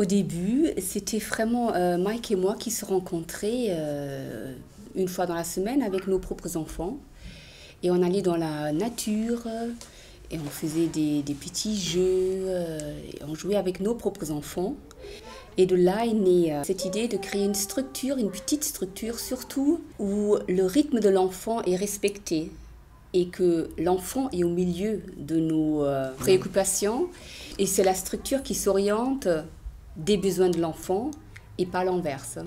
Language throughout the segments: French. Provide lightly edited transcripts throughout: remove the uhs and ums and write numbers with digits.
Au début, c'était vraiment Mike et moi qui se rencontraient une fois dans la semaine avec nos propres enfants. Et on allait dans la nature et on faisait des petits jeux et on jouait avec nos propres enfants. Et de là est née cette idée de créer une structure, une petite structure surtout, où le rythme de l'enfant est respecté et que l'enfant est au milieu de nos préoccupations. Et c'est la structure qui s'oriente des besoins de l'enfant et pas l'inverse.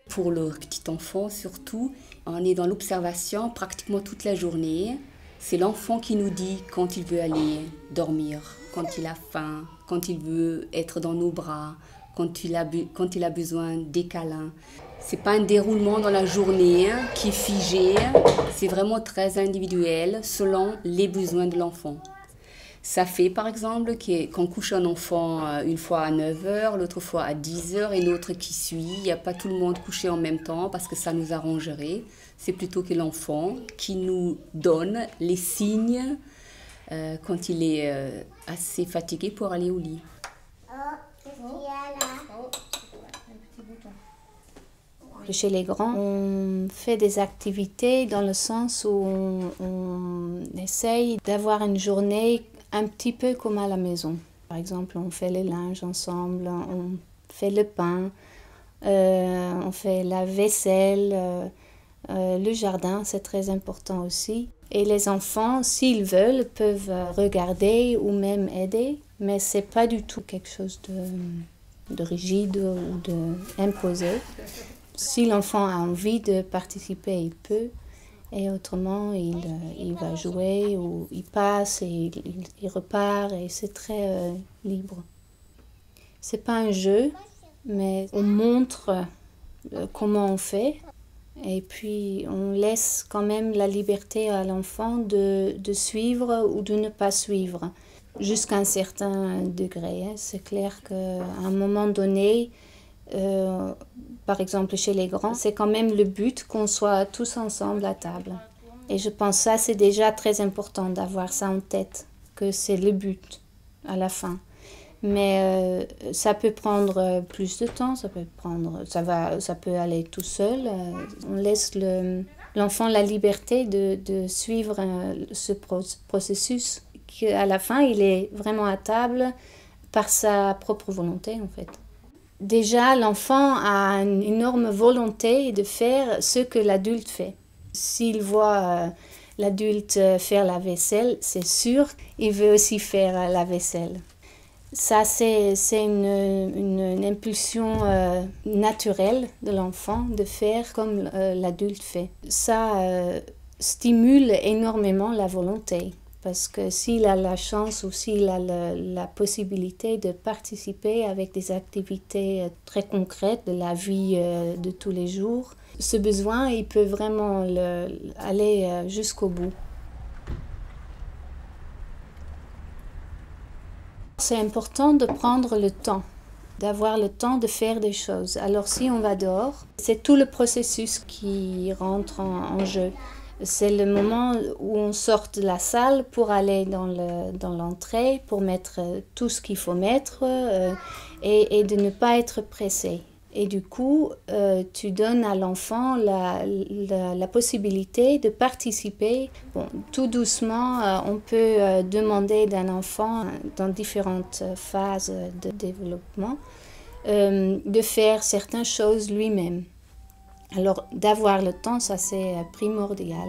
Pour le petit enfant surtout, on est dans l'observation pratiquement toute la journée. C'est l'enfant qui nous dit quand il veut aller dormir, quand il a faim, quand il veut être dans nos bras, quand il a besoin des câlins. C'est pas un déroulement dans la journée qui est figé, c'est vraiment très individuel selon les besoins de l'enfant. Ça fait par exemple qu'on couche un enfant une fois à 9 heures, l'autre fois à 10 heures et l'autre qui suit. Il n'y a pas tout le monde couché en même temps parce que ça nous arrangerait. C'est plutôt que l'enfant qui nous donne les signes quand il est assez fatigué pour aller au lit. Qu'est-ce qu'il y a là? Un petit bouton. Chez les grands, on fait des activités dans le sens où on essaye d'avoir une journée un petit peu comme à la maison. Par exemple, on fait le linge ensemble, on fait le pain, on fait la vaisselle, le jardin, c'est très important aussi. Et les enfants, s'ils veulent, peuvent regarder ou même aider, mais c'est pas du tout quelque chose de rigide ou d'imposé. Si l'enfant a envie de participer, il peut. Et autrement, il va jouer ou il passe et il repart et c'est très libre. C'est pas un jeu, mais on montre comment on fait et puis on laisse quand même la liberté à l'enfant de suivre ou de ne pas suivre jusqu'à un certain degré. C'est clair qu'à un moment donné, par exemple chez les grands, c'est quand même le but qu'on soit tous ensemble à table. Et je pense que ça c'est déjà très important d'avoir ça en tête, que c'est le but à la fin. Mais ça peut prendre plus de temps, ça peut aller tout seul. On laisse l'enfant la liberté de suivre ce processus, qu'à la fin il est vraiment à table par sa propre volonté en fait. Déjà, l'enfant a une énorme volonté de faire ce que l'adulte fait. S'il voit l'adulte faire la vaisselle, c'est sûr qu'il veut aussi faire la vaisselle. Ça, c'est une impulsion naturelle de l'enfant de faire comme l'adulte fait. Ça stimule énormément la volonté. Parce que s'il a la chance ou s'il a la possibilité de participer avec des activités très concrètes de la vie de tous les jours, ce besoin, il peut vraiment aller jusqu'au bout. C'est important de prendre le temps, d'avoir le temps de faire des choses. Alors si on va dehors, c'est tout le processus qui rentre en jeu. C'est le moment où on sort de la salle pour aller dans l'entrée, pour mettre tout ce qu'il faut mettre et de ne pas être pressé. Et du coup, tu donnes à l'enfant la possibilité de participer. Bon, tout doucement, on peut demander d'un enfant, dans différentes phases de développement, de faire certaines choses lui-même. Alors, d'avoir le temps, ça c'est primordial.